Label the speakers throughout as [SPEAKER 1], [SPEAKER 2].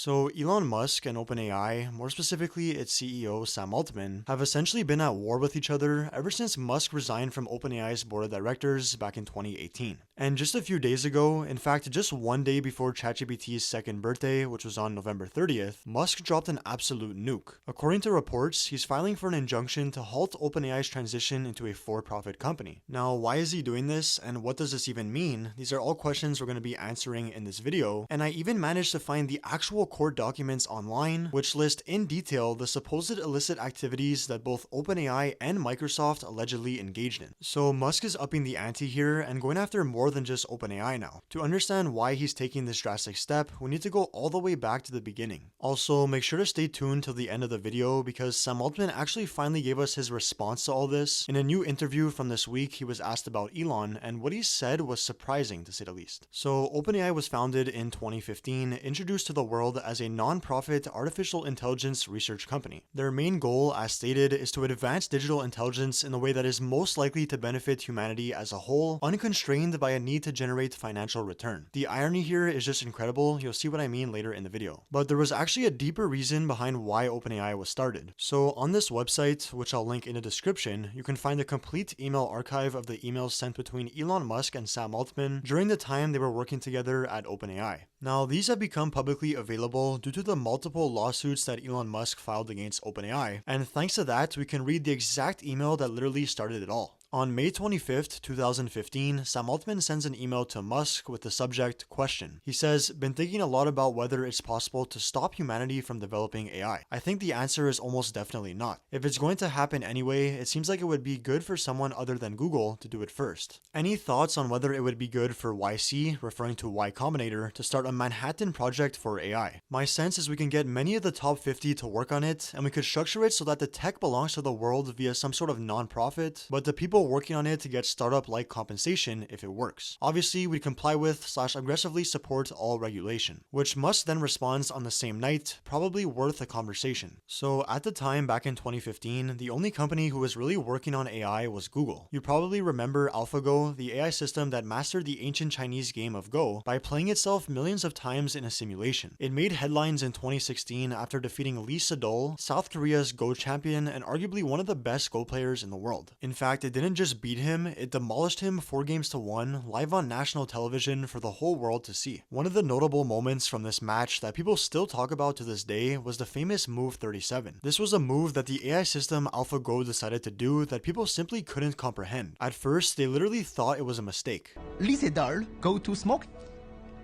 [SPEAKER 1] So Elon Musk and OpenAI, more specifically its CEO Sam Altman, have essentially been at war with each other ever since Musk resigned from OpenAI's board of directors back in 2018. And just a few days ago, in fact just one day before ChatGPT's second birthday, which was on November 30th, Musk dropped an absolute nuke. According to reports, he's filing for an injunction to halt OpenAI's transition into a for-profit company. Now, why is he doing this, and what does this even mean? These are all questions we're going to be answering in this video, and I even managed to find the actual court documents online, which list in detail the supposed illicit activities that both OpenAI and Microsoft allegedly engaged in. So Musk is upping the ante here and going after more than just OpenAI now. To understand why he's taking this drastic step, we need to go all the way back to the beginning. Also, make sure to stay tuned till the end of the video because Sam Altman actually finally gave us his response to all this. In a new interview from this week, he was asked about Elon, and what he said was surprising to say the least. So OpenAI was founded in 2015, introduced to the world as a non-profit artificial intelligence research company. Their main goal, as stated, is to advance digital intelligence in a way that is most likely to benefit humanity as a whole, unconstrained by a need to generate financial return. The irony here is just incredible. You'll see what I mean later in the video. But there was actually a deeper reason behind why OpenAI was started. So on this website, which I'll link in the description, you can find a complete email archive of the emails sent between Elon Musk and Sam Altman during the time they were working together at OpenAI. Now, these have become publicly available due to the multiple lawsuits that Elon Musk filed against OpenAI, and thanks to that, we can read the exact email that literally started it all. On May 25th, 2015, Sam Altman sends an email to Musk with the subject, question. He says, been thinking a lot about whether it's possible to stop humanity from developing AI. I think the answer is almost definitely not. If it's going to happen anyway, it seems like it would be good for someone other than Google to do it first. Any thoughts on whether it would be good for YC, referring to Y Combinator, to start a Manhattan project for AI? My sense is we can get many of the top 50 to work on it, and we could structure it so that the tech belongs to the world via some sort of non-profit, but the people working on it to get startup-like compensation if it works. Obviously, we comply with / aggressively support all regulation, which Musk then responds on the same night, probably worth a conversation. So at the time, back in 2015, the only company who was really working on AI was Google. You probably remember AlphaGo, the AI system that mastered the ancient Chinese game of Go by playing itself millions of times in a simulation. It made headlines in 2016 after defeating Lee Sedol, South Korea's Go champion and arguably one of the best Go players in the world. In fact, it didn't just beat him, it demolished him 4-1 live on national television for the whole world to see. One of the notable moments from this match that people still talk about to this day was the famous Move 37. This was a move that the AI system AlphaGo decided to do that people simply couldn't comprehend. At first, they literally thought it was a mistake.
[SPEAKER 2] Lee Sedol go to smoke,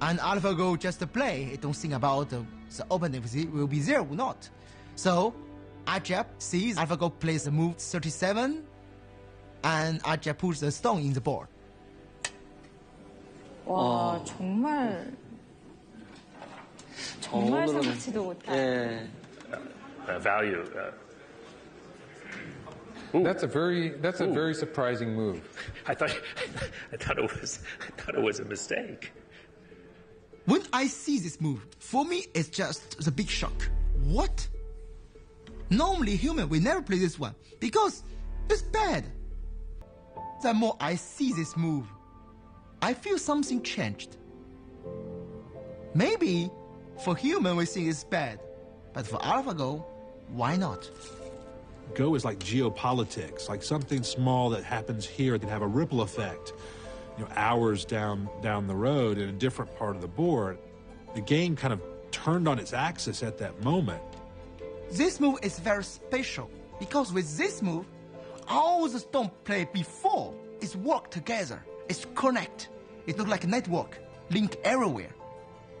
[SPEAKER 2] and AlphaGo just play. It don't think about the opponent will be there or not. So, Ajab sees AlphaGo plays the Move 37, and Ajab puts the stone in the board.
[SPEAKER 3] 와, 정말 생각지도 못한.
[SPEAKER 4] Value.
[SPEAKER 5] That's a very surprising move.
[SPEAKER 4] I thought it was a mistake.
[SPEAKER 2] When I see this move, for me it's just a big shock. What? Normally human will never play this one because it's bad. The more I see this move, I feel something changed. Maybe for human we think it's bad, but for AlphaGo, why not?
[SPEAKER 6] Go is like geopolitics, like something small that happens here can have a ripple effect, hours down the road in a different part of the board. The game kind of turned on its axis at that moment.
[SPEAKER 2] This move is very special because with this move, all the stone played before is work together. It's connect. It looks like a network, link everywhere.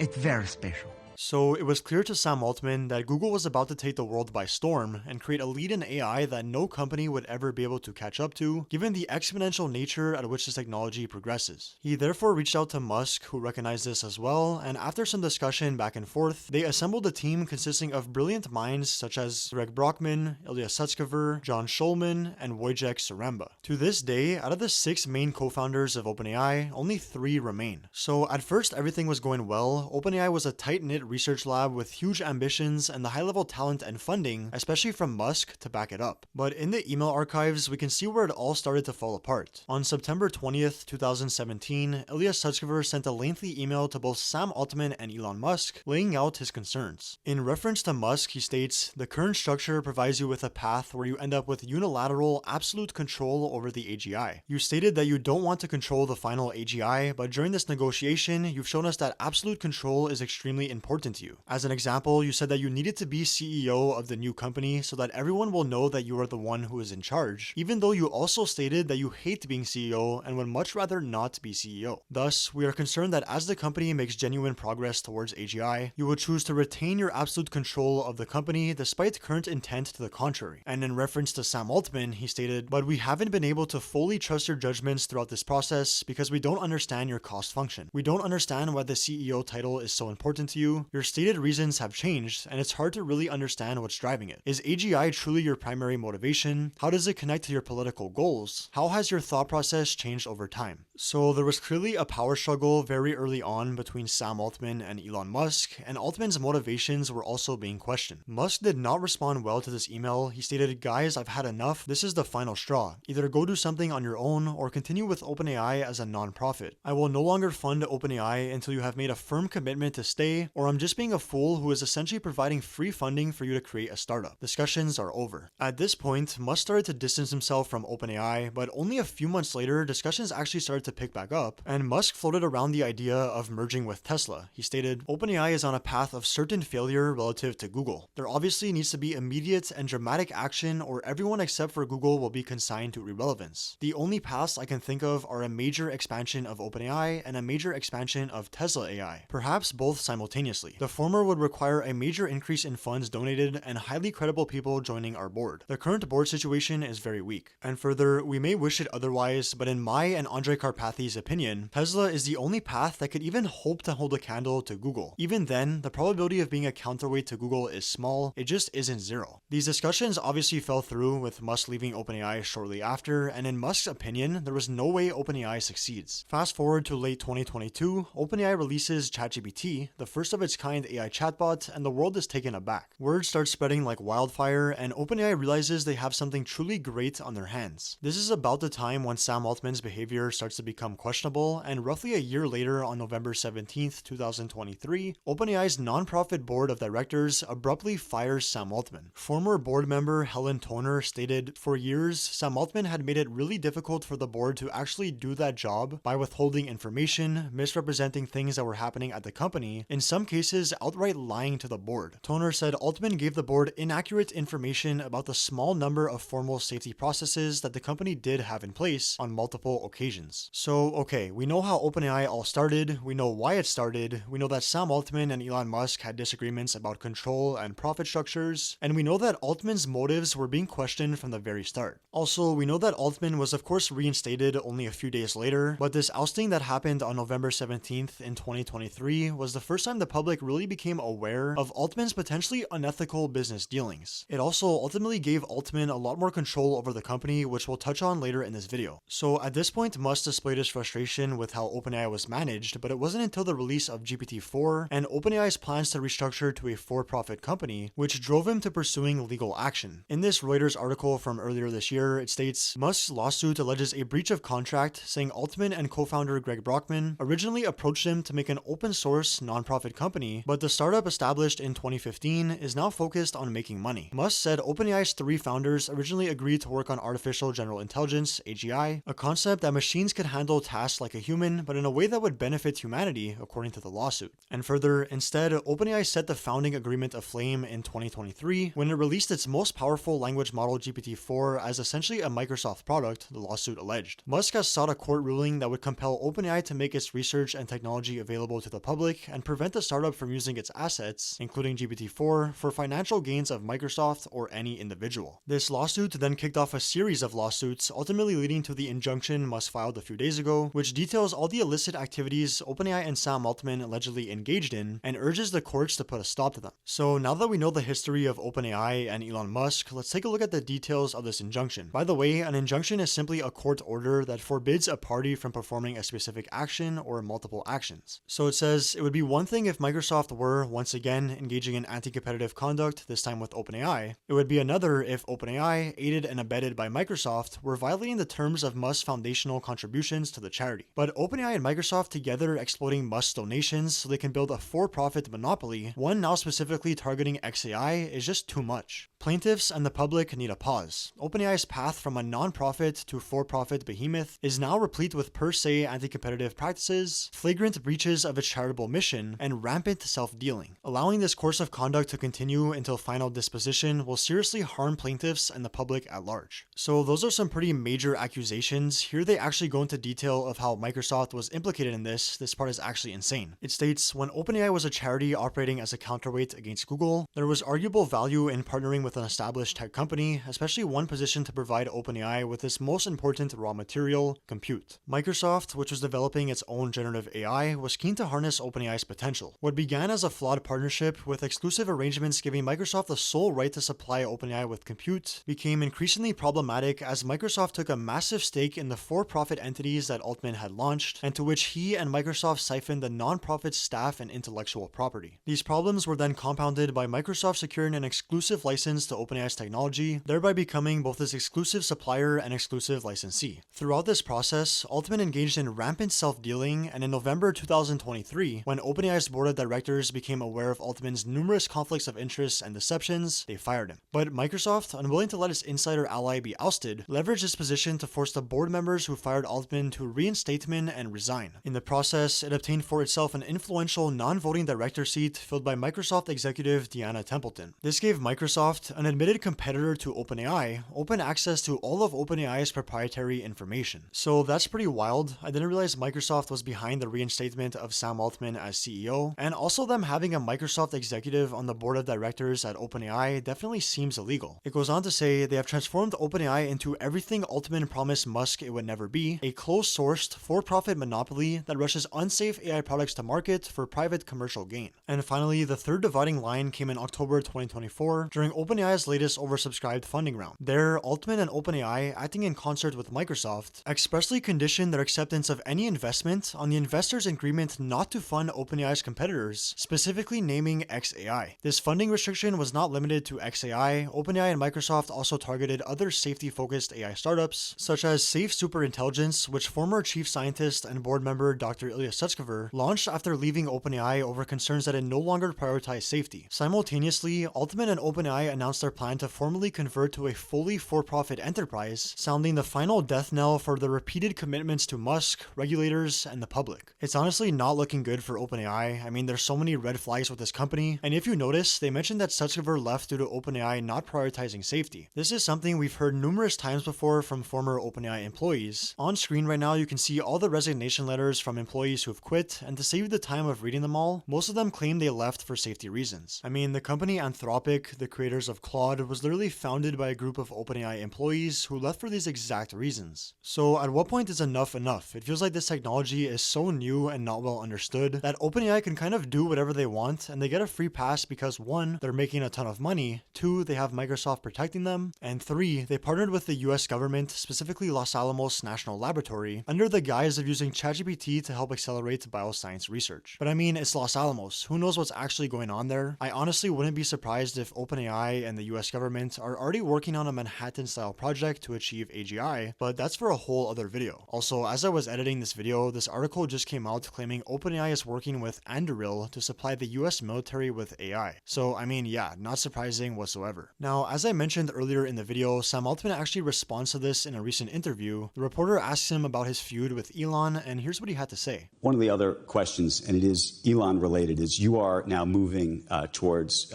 [SPEAKER 2] It's very special.
[SPEAKER 1] So it was clear to Sam Altman that Google was about to take the world by storm and create a lead in AI that no company would ever be able to catch up to, given the exponential nature at which this technology progresses. He therefore reached out to Musk, who recognized this as well, and after some discussion back and forth, they assembled a team consisting of brilliant minds such as Greg Brockman, Ilya Sutskever, John Schulman, and Wojciech Zaremba. To this day, out of the 6 main co-founders of OpenAI, only 3 remain. So at first everything was going well. OpenAI was a tight-knit research lab with huge ambitions and the high-level talent and funding, especially from Musk, to back it up. But in the email archives, we can see where it all started to fall apart. On September 20th, 2017, Ilya Sutskever sent a lengthy email to both Sam Altman and Elon Musk, laying out his concerns. In reference to Musk, he states, "The current structure provides you with a path where you end up with unilateral, absolute control over the AGI. You stated that you don't want to control the final AGI, but during this negotiation, you've shown us that absolute control is extremely important to you. As an example, you said that you needed to be CEO of the new company so that everyone will know that you are the one who is in charge, even though you also stated that you hate being CEO and would much rather not be CEO. Thus, we are concerned that as the company makes genuine progress towards AGI, you will choose to retain your absolute control of the company despite current intent to the contrary." And in reference to Sam Altman, he stated, "But we haven't been able to fully trust your judgments throughout this process because we don't understand your cost function. We don't understand why the CEO title is so important to you. Your stated reasons have changed, and it's hard to really understand what's driving it. Is AGI truly your primary motivation? How does it connect to your political goals? How has your thought process changed over time?" So there was clearly a power struggle very early on between Sam Altman and Elon Musk, and Altman's motivations were also being questioned. Musk did not respond well to this email. He stated, "Guys, I've had enough. This is the final straw. Either go do something on your own or continue with OpenAI as a non-profit. I will no longer fund OpenAI until you have made a firm commitment to stay, or I'm just being a fool who is essentially providing free funding for you to create a startup. Discussions are over." At this point, Musk started to distance himself from OpenAI, but only a few months later, discussions actually started to pick back up, and Musk floated around the idea of merging with Tesla. He stated, "OpenAI is on a path of certain failure relative to Google. There obviously needs to be immediate and dramatic action, or everyone except for Google will be consigned to irrelevance. The only paths I can think of are a major expansion of OpenAI and a major expansion of Tesla AI, perhaps both simultaneously. The former would require a major increase in funds donated and highly credible people joining our board. The current board situation is very weak." And further, "We may wish it otherwise, but in my and Andrej Karpathy's opinion, Tesla is the only path that could even hope to hold a candle to Google. Even then, the probability of being a counterweight to Google is small. It just isn't zero." These discussions obviously fell through, with Musk leaving OpenAI shortly after, and in Musk's opinion, there was no way OpenAI succeeds. Fast forward to late 2022, OpenAI releases ChatGPT, the first of its kind AI chatbot, and the world is taken aback. Word starts spreading like wildfire, and OpenAI realizes they have something truly great on their hands. This is about the time when Sam Altman's behavior starts to become questionable, and roughly a year later, on November 17th, 2023, OpenAI's nonprofit board of directors abruptly fires Sam Altman. Former board member Helen Toner stated, "For years, Sam Altman had made it really difficult for the board to actually do that job by withholding information, misrepresenting things that were happening at the company, in some cases outright lying to the board." Toner said Altman gave the board inaccurate information about the small number of formal safety processes that the company did have in place on multiple occasions. So, okay, we know how OpenAI all started, we know why it started, we know that Sam Altman and Elon Musk had disagreements about control and profit structures, and we know that Altman's motives were being questioned from the very start. Also, we know that Altman was of course reinstated only a few days later, but this ousting that happened on November 17th in 2023 was the first time the public really became aware of Altman's potentially unethical business dealings. It also ultimately gave Altman a lot more control over the company, which we'll touch on later in this video. So at this point, Musk displayed his frustration with how OpenAI was managed, but it wasn't until the release of GPT-4 and OpenAI's plans to restructure to a for-profit company, which drove him to pursuing legal action. In this Reuters article from earlier this year, it states, "Musk's lawsuit alleges a breach of contract, saying Altman and co-founder Greg Brockman originally approached him to make an open-source nonprofit company, but the startup established in 2015 is now focused on making money." Musk said OpenAI's three founders originally agreed to work on artificial general intelligence, AGI, a concept that machines could handle tasks like a human, but in a way that would benefit humanity, according to the lawsuit. And further, instead, OpenAI set the founding agreement aflame in 2023 when it released its most powerful language model GPT-4 as essentially a Microsoft product, the lawsuit alleged. Musk has sought a court ruling that would compel OpenAI to make its research and technology available to the public and prevent the startup from using its assets, including GPT-4, for financial gains of Microsoft or any individual. This lawsuit then kicked off a series of lawsuits, ultimately leading to the injunction Musk filed a few days ago, which details all the illicit activities OpenAI and Sam Altman allegedly engaged in and urges the courts to put a stop to them. So now that we know the history of OpenAI and Elon Musk, let's take a look at the details of this injunction. By the way, an injunction is simply a court order that forbids a party from performing a specific action or multiple actions. So it says it would be one thing if Microsoft were, once again, engaging in anti-competitive conduct, this time with OpenAI. It would be another if OpenAI, aided and abetted by Microsoft, were violating the terms of Musk's foundational contributions to the charity. But OpenAI and Microsoft together exploiting Musk's donations so they can build a for-profit monopoly, one now specifically targeting xAI, is just too much. Plaintiffs and the public need a pause. OpenAI's path from a non-profit to for-profit behemoth is now replete with per se anti-competitive practices, flagrant breaches of its charitable mission, and rampant self-dealing. Allowing this course of conduct to continue until final disposition will seriously harm plaintiffs and the public at large. So those are some pretty major accusations. Here they actually go into detail of how Microsoft was implicated in this. This part is actually insane. It states, when OpenAI was a charity operating as a counterweight against Google, there was arguable value in partnering with an established tech company, especially one positioned to provide OpenAI with its most important raw material, compute. Microsoft, which was developing its own generative AI, was keen to harness OpenAI's potential. What began as a flawed partnership with exclusive arrangements giving Microsoft the sole right to supply OpenAI with compute became increasingly problematic as Microsoft took a massive stake in the for-profit entities that Altman had launched, and to which he and Microsoft siphoned the non-profit staff and intellectual property. These problems were then compounded by Microsoft securing an exclusive license to OpenAI's technology, thereby becoming both its exclusive supplier and exclusive licensee. Throughout this process, Altman engaged in rampant self-dealing, and in November 2023, when OpenAI's board of directors became aware of Altman's numerous conflicts of interest and deceptions, they fired him. But Microsoft, unwilling to let its insider ally be ousted, leveraged this position to force the board members who fired Altman to reinstate him and resign. In the process, it obtained for itself an influential non-voting director seat filled by Microsoft executive Deanna Templeton. This gave Microsoft, an admitted competitor to OpenAI, open access to all of OpenAI's proprietary information. So that's pretty wild. I didn't realize Microsoft was behind the reinstatement of Sam Altman as CEO, and also them having a Microsoft executive on the board of directors at OpenAI definitely seems illegal. It goes on to say they have transformed OpenAI into everything Altman promised Musk it would never be, a closed-sourced, for-profit monopoly that rushes unsafe AI products to market for private commercial gain. And finally, the third dividing line came in October 2024 during OpenAI's latest oversubscribed funding round. There, Altman and OpenAI, acting in concert with Microsoft, expressly conditioned their acceptance of any investment on the investors' agreement not to fund OpenAI's competitors, specifically naming xAI. This funding restriction was not limited to xAI. OpenAI and Microsoft also targeted other safety-focused AI startups, such as Safe Superintelligence, which former chief scientist and board member Dr. Ilya Sutskever launched after leaving OpenAI over concerns that it no longer prioritized safety. Simultaneously, Altman and OpenAI announced their plan to formally convert to a fully for-profit enterprise, sounding the final death knell for the repeated commitments to Musk, regulators, and the public. It's honestly not looking good for OpenAI. I mean, there's so many red flags with this company, and if you notice, they mentioned that Sutskever left due to OpenAI not prioritizing safety. This is something we've heard numerous times before from former OpenAI employees. On screen right now, you can see all the resignation letters from employees who have quit, and to save the time of reading them all, most of them claim they left for safety reasons. I mean, the company Anthropic, the creators of Claude, was literally founded by a group of OpenAI employees who left for these exact reasons. So at what point is enough enough? It feels like this technology is so new and not well understood that OpenAI can kind of do whatever they want, and they get a free pass because 1, they're making a ton of money, 2, they have Microsoft protecting them, and 3, they partnered with the US government, specifically Los Alamos National Laboratory, under the guise of using ChatGPT to help accelerate bioscience research. But I mean, it's Los Alamos. Who knows what's actually going on there? I honestly wouldn't be surprised if OpenAI and the US government are already working on a Manhattan-style project to achieve AGI, but that's for a whole other video. Also, as I was editing this video, this article just came out claiming OpenAI is working with Anduril to supply the US military with AI. So, I mean, yeah, not surprising whatsoever. Now, as I mentioned earlier in the video, Sam Altman actually responds to this in a recent interview. The reporter asks him about his feud with Elon, and here's what he had to say.
[SPEAKER 7] One of the other questions, and it is Elon related, is you are now moving towards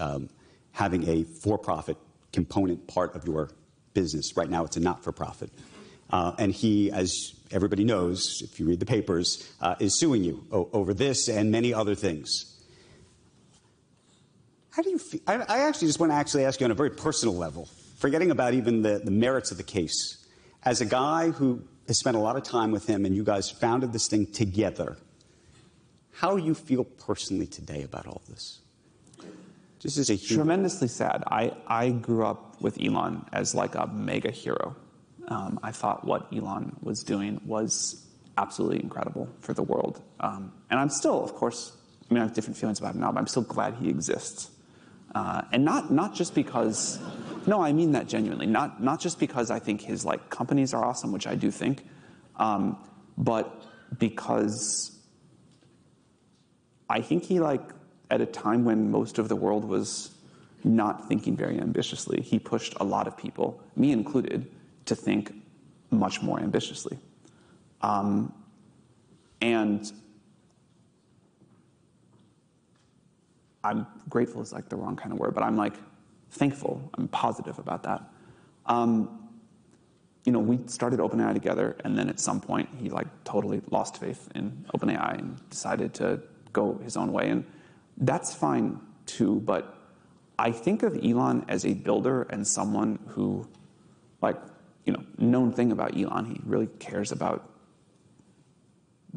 [SPEAKER 7] having a for-profit component part of your business. Right now, it's a not-for-profit. And he, as everybody knows, if you read the papers, is suing you over this and many other things. How do you feel? I actually just want to ask you on a very personal level, forgetting about even the merits of the case. As a guy who has spent a lot of time with him, and you guys founded this thing together. How do you feel personally today about all this? Just as a human.
[SPEAKER 8] Tremendously sad. I grew up with Elon as like a mega hero. I thought what Elon was doing was absolutely incredible for the world. And I'm still, of course, I have different feelings about him now, but I'm still glad he exists. And not just because, no, I mean that genuinely. Not just because I think his like companies are awesome, which I do think, but because I think he like at a time when most of the world was not thinking very ambitiously, he pushed a lot of people, me included, to think much more ambitiously. And I'm grateful is like the wrong kind of word, but I'm like thankful, I'm positive about that. We started OpenAI together, and then at some point he like totally lost faith in OpenAI and decided to go his own way. And that's fine too, but I think of Elon as a builder and someone who, like, known thing about Elon, he really cares about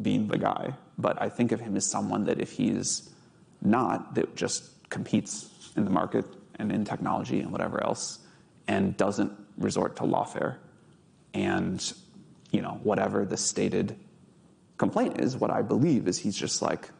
[SPEAKER 8] being the guy. But I think of him as someone that if he's not, that just competes in the market and in technology and whatever else, and doesn't resort to lawfare. And, whatever the stated complaint is, what I believe is he's just like,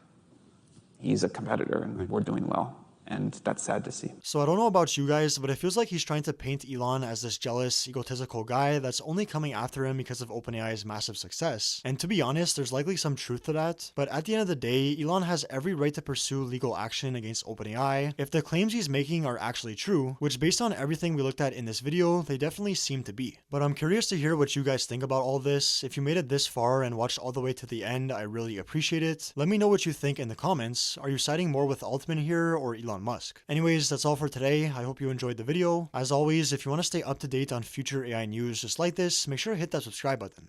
[SPEAKER 8] he's a competitor and we're doing well. And that's sad to see.
[SPEAKER 1] So I don't know about you guys, but it feels like he's trying to paint Elon as this jealous, egotistical guy that's only coming after him because of OpenAI's massive success. And to be honest, there's likely some truth to that. But at the end of the day, Elon has every right to pursue legal action against OpenAI if the claims he's making are actually true, which based on everything we looked at in this video, they definitely seem to be. But I'm curious to hear what you guys think about all this. If you made it this far and watched all the way to the end, I really appreciate it. Let me know what you think in the comments. Are you siding more with Altman here or Elon Musk? Anyways, that's all for today. I hope you enjoyed the video. As always, if you want to stay up to date on future AI news just like this, make sure to hit that subscribe button.